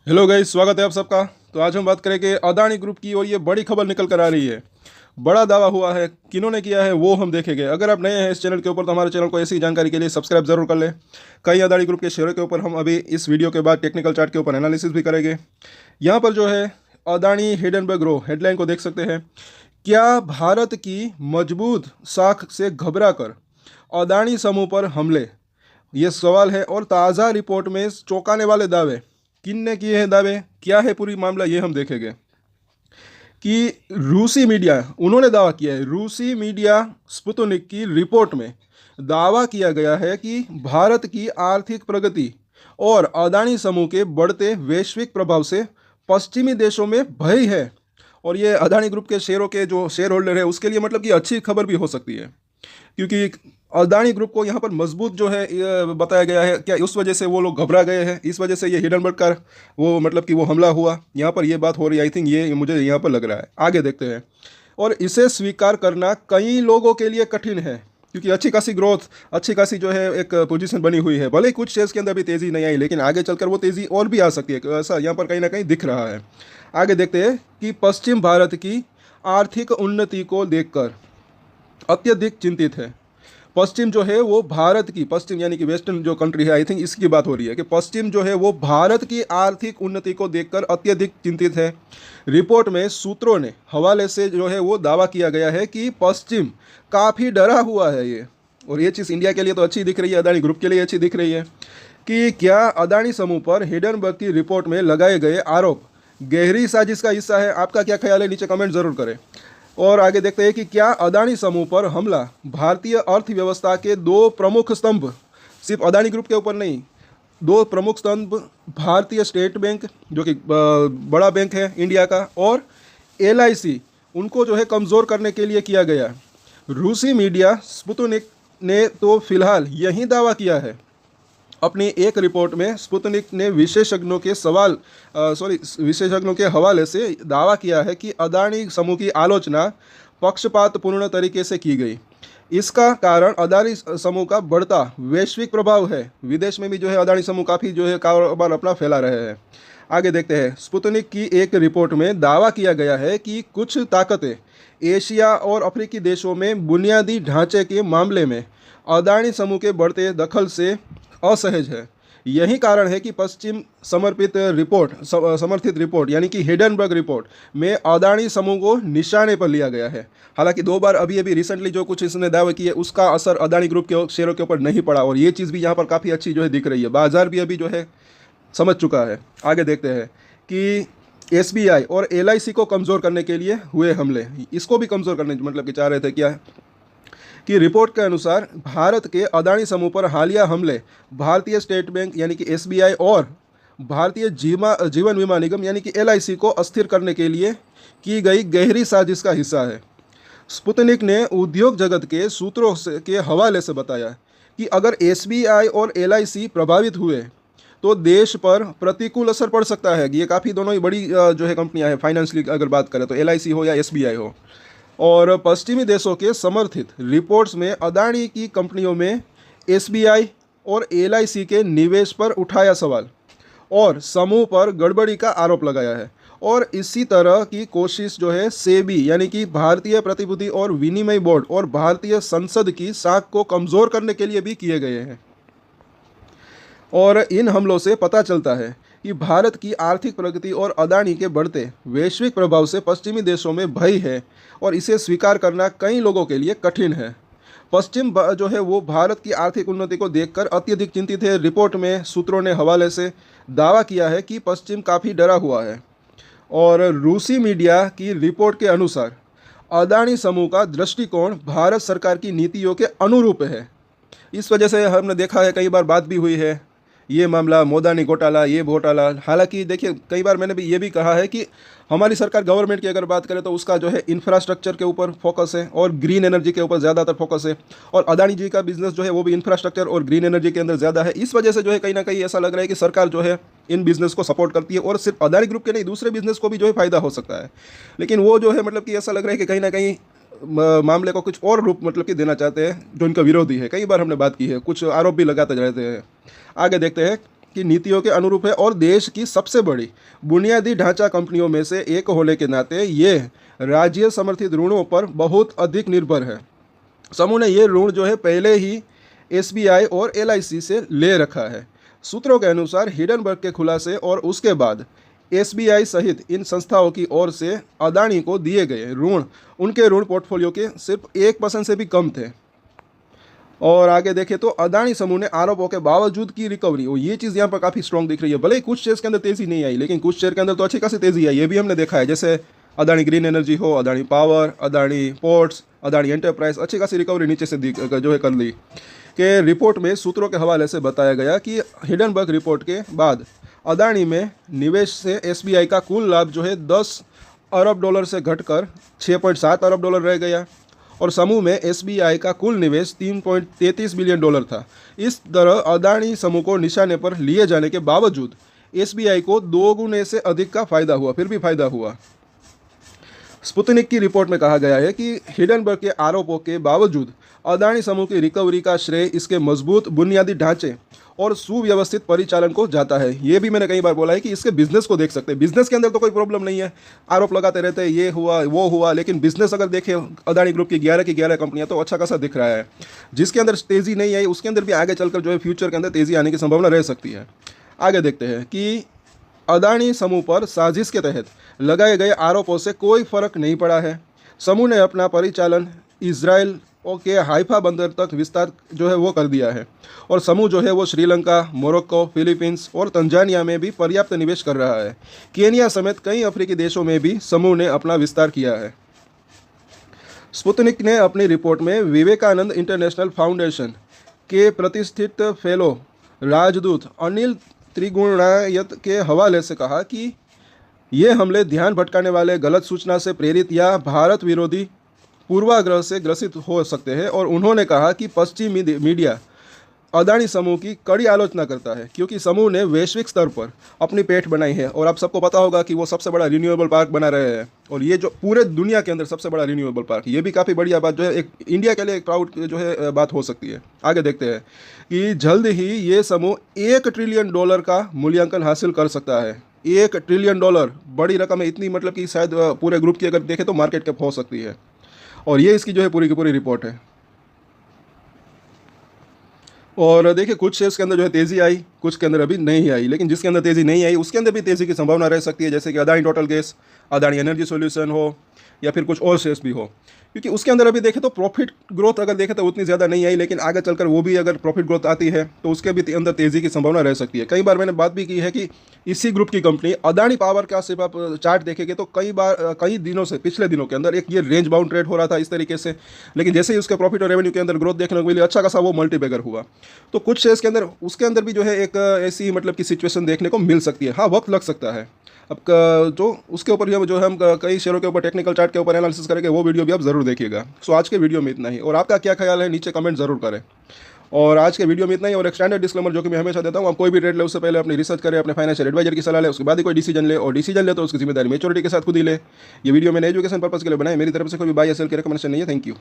Hello guys, स्वागत है आप सबका। तो आज हम बात करेंगे अदानी ग्रुप की और ये बड़ी खबर निकल कर आ रही है। बड़ा दावा हुआ है, किन्होंने किया है वो हम देखेंगे। अगर आप नए हैं इस चैनल के ऊपर तो हमारे चैनल को ऐसी जानकारी के लिए सब्सक्राइब जरूर कर लें। कई अदानी ग्रुप के शेयरों के ऊपर हम अभी इस वीडियो के बाद टेक्निकल चार्ट के ऊपर एनालिसिस भी करेंगे। यहाँ पर जो है अदानी हिडेनबर्ग ग्रो हेडलाइन को देख सकते हैं। क्या भारत की मजबूत साख से घबरा कर अदानी समूह पर हमले, ये सवाल है। और ताज़ा रिपोर्ट में चौंकाने वाले दावे, किन ने किए हैं दावे, क्या है पूरी मामला, ये हम देखेंगे। कि रूसी मीडिया, उन्होंने दावा किया है, रूसी मीडिया स्पुतनिक की रिपोर्ट में दावा किया गया है कि भारत की आर्थिक प्रगति और अदानी समूह के बढ़ते वैश्विक प्रभाव से पश्चिमी देशों में भय है। और ये अदानी ग्रुप के शेयरों के जो शेयर होल्डर है उसके लिए मतलब कि अच्छी खबर भी हो सकती है, क्योंकि अदानी ग्रुप को यहाँ पर मजबूत जो है ये बताया गया है। क्या उस वजह से वो लोग घबरा गए हैं, इस वजह से ये हिडेनबर्ग का वो मतलब कि वो हमला हुआ, यहाँ पर ये बात हो रही है। आई थिंक ये मुझे यहाँ पर लग रहा है। आगे देखते हैं। और इसे स्वीकार करना कई लोगों के लिए कठिन है, क्योंकि अच्छी खासी ग्रोथ, अच्छी खासी जो है एक पोजीशन बनी हुई है। भले ही कुछ शेयर्स के अंदर भी तेज़ी नहीं आई, लेकिन आगे चलकर वो तेज़ी और भी आ सकती है, ऐसा यहाँ पर कहीं ना कहीं दिख रहा है। आगे देखते हैं कि पश्चिम भारत की आर्थिक उन्नति को देखकर अत्यधिक चिंतित है। पश्चिम जो है वो भारत की, पश्चिम यानी कि वेस्टर्न जो कंट्री है, आई थिंक इसकी बात हो रही है कि पश्चिम जो है वो भारत की आर्थिक उन्नति को देखकर अत्यधिक चिंतित है। रिपोर्ट में सूत्रों ने हवाले से जो है वो दावा किया गया है कि पश्चिम काफ़ी डरा हुआ है ये। और ये चीज़ इंडिया के लिए तो अच्छी दिख रही है, अदानी ग्रुप के लिए अच्छी दिख रही है। कि क्या अदानी समूह पर हिडेनबर्ग की रिपोर्ट में लगाए गए आरोप गहरी साजिश का हिस्सा है? आपका क्या ख्याल है, नीचे कमेंट जरूर करें। और आगे देखते हैं कि क्या अदानी समूह पर हमला भारतीय अर्थव्यवस्था के दो प्रमुख स्तंभ, सिर्फ अदानी ग्रुप के ऊपर नहीं, दो प्रमुख स्तंभ भारतीय स्टेट बैंक जो कि बड़ा बैंक है इंडिया का, और एलआईसी, उनको जो है कमज़ोर करने के लिए किया गया। रूसी मीडिया स्पुतनिक ने तो फिलहाल यही दावा किया है। अपनी एक रिपोर्ट में स्पुतनिक ने विशेषज्ञों के हवाले से दावा किया है कि अदानी समूह की आलोचना पक्षपातपूर्ण तरीके से की गई। इसका कारण अदानी समूह का बढ़ता वैश्विक प्रभाव है। विदेश में भी जो है अदानी समूह काफ़ी जो है कारोबार अपना फैला रहे हैं। आगे देखते हैं। स्पुतनिक की एक रिपोर्ट में दावा किया गया है कि कुछ ताकतें एशिया और अफ्रीकी देशों में बुनियादी ढांचे के मामले में अदानी समूह के बढ़ते दखल से असहज है। यही कारण है कि पश्चिम समर्थित रिपोर्ट यानी कि हिडेनबर्ग रिपोर्ट में अदानी समूह को निशाने पर लिया गया है। हालांकि दो बार अभी रिसेंटली जो कुछ इसने दावे किए उसका असर अदानी ग्रुप के शेयरों के ऊपर नहीं पड़ा, और ये चीज़ भी यहाँ पर काफ़ी अच्छी जो है दिख रही है। बाजार भी अभी जो है समझ चुका है। आगे देखते हैं कि एसबीआई और एलआईसी को कमज़ोर करने के लिए हुए हमले, इसको भी कमज़ोर करने मतलब कि चाह रहे थे। क्या कि रिपोर्ट के अनुसार भारत के अदानी समूह पर हालिया हमले भारतीय स्टेट बैंक यानी कि एसबीआई और भारतीय जीवन बीमा निगम यानी कि एलआईसी को अस्थिर करने के लिए की गई गहरी साजिश का हिस्सा है। स्पुतनिक ने उद्योग जगत के सूत्रों के हवाले से बताया कि अगर एसबीआई और एलआईसी प्रभावित हुए तो देश पर प्रतिकूल असर पड़ सकता है। ये काफ़ी दोनों ही बड़ी जो है कंपनियां हैं फाइनेंशियली, अगर बात करें तो एलआईसी हो या एसबीआई हो। और पश्चिमी देशों के समर्थित रिपोर्ट्स में अदानी की कंपनियों में एसबीआई और एलआईसी के निवेश पर उठाया सवाल और समूह पर गड़बड़ी का आरोप लगाया है। और इसी तरह की कोशिश जो है सेबी यानी कि भारतीय प्रतिभूति और विनिमय बोर्ड और भारतीय संसद की साख को कमज़ोर करने के लिए भी किए गए हैं। और इन हमलों से पता चलता है कि भारत की आर्थिक प्रगति और अदानी के बढ़ते वैश्विक प्रभाव से पश्चिमी देशों में भय है, और इसे स्वीकार करना कई लोगों के लिए कठिन है। पश्चिम जो है वो भारत की आर्थिक उन्नति को देखकर अत्यधिक चिंतित है। रिपोर्ट में सूत्रों ने हवाले से दावा किया है कि पश्चिम काफ़ी डरा हुआ है। और रूसी मीडिया की रिपोर्ट के अनुसार अदानी समूह का दृष्टिकोण भारत सरकार की नीतियों के अनुरूप है। इस वजह से हमने देखा है, कई बार बात भी हुई है, ये मामला मोदानी घोटाला, ये घोटाला। हालांकि देखिए, कई बार मैंने भी ये भी कहा है कि हमारी सरकार गवर्नमेंट की अगर बात करें तो उसका जो है इंफ्रास्ट्रक्चर के ऊपर फोकस है और ग्रीन एनर्जी के ऊपर ज़्यादातर फोकस है। और अदानी जी का बिजनेस जो है वो भी इंफ्रास्ट्रक्चर और ग्रीन एनर्जी के अंदर ज़्यादा है। इस वजह से जो है कहीं ना कहीं ऐसा लग रहा है कि सरकार जो है इन बिजनेस को सपोर्ट करती है, और सिर्फ अदानी ग्रुप के नहीं दूसरे बिजनेस को भी जो है फ़ायदा हो सकता है। लेकिन वो जो है मतलब कि ऐसा लग रहा है कि कहीं ना कहीं मामले को कुछ और रूप मतलब कि देना चाहते हैं जो इनका विरोधी है। कई बार हमने बात की है, कुछ आरोप भी लगाते रहते हैं। आगे देखते हैं की नीतियों के अनुरूप है और देश की सबसे बड़ी बुनियादी ढांचा कंपनियों में से एक होने के नाते ये राज्य समर्थित ऋणों पर बहुत अधिक निर्भर है। समूह ने ये ऋण जो है पहले ही एसबीआई और एलआईसी से ले रखा है। सूत्रों के अनुसार हिडनबर्ग के खुलासे और उसके बाद एसबीआई सहित इन संस्थाओं की ओर से अदानी को दिए गए ऋण उनके ऋण पोर्टफोलियो के सिर्फ 1% से भी कम थे। और आगे देखें तो अदानी समूह ने आरोपों के बावजूद की रिकवरी, और ये चीज़ यहाँ पर काफ़ी स्ट्रॉन्ग दिख रही है। भले ही कुछ शेयर्स के अंदर तेजी नहीं आई, लेकिन कुछ शेयर के अंदर तो अच्छी खासी तेजी आई, ये भी हमने देखा है। जैसे अदानी ग्रीन एनर्जी हो, Adani power, Adani ports, Adani enterprise, अच्छी खासी रिकवरी नीचे से जो है कर ली। के रिपोर्ट में सूत्रों के हवाले से बताया गया कि हिडनबर्ग रिपोर्ट के बाद अदानी में निवेश से एसबीआई का कुल लाभ जो है 10 अरब डॉलर से घटकर 6.7 अरब डॉलर रह गया और समूह में एसबीआई का कुल निवेश 3.33 बिलियन डॉलर था। इस तरह अदानी समूह को निशाने पर लिए जाने के बावजूद एसबीआई को 2 गुने से अधिक का फायदा हुआ, फिर भी फायदा हुआ। स्पुतनिक की रिपोर्ट में कहा गया है कि हिडनबर्ग के आरोपों के बावजूद अदानी समूह की रिकवरी का श्रेय इसके मजबूत बुनियादी ढांचे और सुव्यवस्थित परिचालन को जाता है। ये भी मैंने कई बार बोला है कि इसके बिजनेस को देख सकते हैं। बिजनेस के अंदर तो कोई प्रॉब्लम नहीं है, आरोप लगाते रहते हैं ये हुआ वो हुआ, लेकिन बिजनेस अगर देखें अदानी ग्रुप की 11 कंपनियां तो अच्छा खासा दिख रहा है। जिसके अंदर तेज़ी नहीं आई उसके अंदर भी आगे चलकर जो है फ्यूचर के अंदर तेज़ी आने की संभावना रह सकती है। आगे देखते हैं कि अदानी समूह पर साजिश के तहत लगाए गए आरोपों से कोई फर्क नहीं पड़ा है। समूह ने अपना परिचालन इजराइल के हाइफा बंदर तक विस्तार जो है वो कर दिया है और समूह जो है वो श्रीलंका, मोरक्को, फिलीपींस और तंजानिया में भी पर्याप्त निवेश कर रहा है। केनिया समेत कई अफ्रीकी देशों में भी समूह ने अपना विस्तार किया है। स्पुतनिक ने अपनी रिपोर्ट में विवेकानंद इंटरनेशनल फाउंडेशन के प्रतिष्ठित फेलो राजदूत अनिल त्रिगुणायत के हवाले से कहा कि ये हमले ध्यान भटकाने वाले गलत सूचना से प्रेरित या भारत विरोधी पूर्वाग्रह से ग्रसित हो सकते हैं और उन्होंने कहा कि पश्चिमी मीडिया अदानी समूह की कड़ी आलोचना करता है क्योंकि समूह ने वैश्विक स्तर पर अपनी पेठ बनाई है और आप सबको पता होगा कि वो सबसे बड़ा रिन्यूएबल पार्क बना रहे हैं और ये जो पूरे दुनिया के अंदर सबसे बड़ा रिन्यूएबल पार्क, ये भी काफ़ी बढ़िया बात जो है एक इंडिया के लिए एक प्राउड जो है बात हो सकती है। आगे देखते हैं कि जल्द ही ये समूह $1 ट्रिलियन का मूल्यांकन हासिल कर सकता है। $1 ट्रिलियन बड़ी रकम है, इतनी मतलब कि शायद पूरे ग्रुप की अगर देखें तो मार्केट कैप हो सकती है। और ये इसकी जो है पूरी की पूरी रिपोर्ट है। और देखिए कुछ शेयर्स के अंदर जो है तेज़ी आई, कुछ के अंदर अभी नहीं आई, लेकिन जिसके अंदर तेज़ी नहीं आई उसके अंदर भी तेज़ी की संभावना रह सकती है, जैसे कि Adani total gas, Adani energy solution हो या फिर कुछ और शेयर्स भी हो, क्योंकि उसके अंदर अभी देखें तो प्रॉफिट ग्रोथ अगर देखें तो उतनी ज़्यादा नहीं आई, लेकिन आगे चलकर वो भी अगर प्रॉफिट ग्रोथ आती है तो उसके भी अंदर तेज़ी की संभावना रह सकती है। कई बार मैंने बात भी की है कि इसी ग्रुप की कंपनी अदानी पावर का सिर्फ आप चार्ट देखेंगे तो कई दिनों से, पिछले दिनों के अंदर एक ये रेंज बाउंड ट्रेड हो रहा था इस तरीके से, लेकिन जैसे ही उसके प्रॉफिट और रेवेन्यू के अंदर ग्रोथ देखने को मिली अच्छा खासा वो मल्टीबैगर हुआ। तो कुछ शेयर्स के अंदर उसके अंदर भी जो है एक ऐसी मतलब की सिचुएशन देखने को मिल सकती है। हाँ, वक्त लग सकता है। अब जो उसके ऊपर जो है हम कई शेयरों के ऊपर टेक्निकल चार्ट के ऊपर एनालिसिस करेंगे, वो वीडियो भी आप ज़रूर देखिएगा। सो आज के वीडियो में इतना ही, और आपका क्या ख्याल है नीचे कमेंट ज़रूर करें। और आज के वीडियो में इतना ही, और एक स्टैंडर्ड डिस्क्लेमर जो कि मैं हमेशा देता हूँ, आप कोई भी ट्रेड ले उससे पहले अपनी रिसर्च करें, अपने फाइनेंशियल एडवाइजर की सलाह ले, उसके बाद ही कोई डिसीजन ले, और डिसीजन ले तो उसकी जिम्मेदारी मैच्योरिटी के साथ खुद ही ले। ये वीडियो मैंने एजुकेशन पर्पस के लिए बनाई, मेरी तरफ से कोई भी बाय या सेल की रिकमेंडेशन नहीं है। Thank you.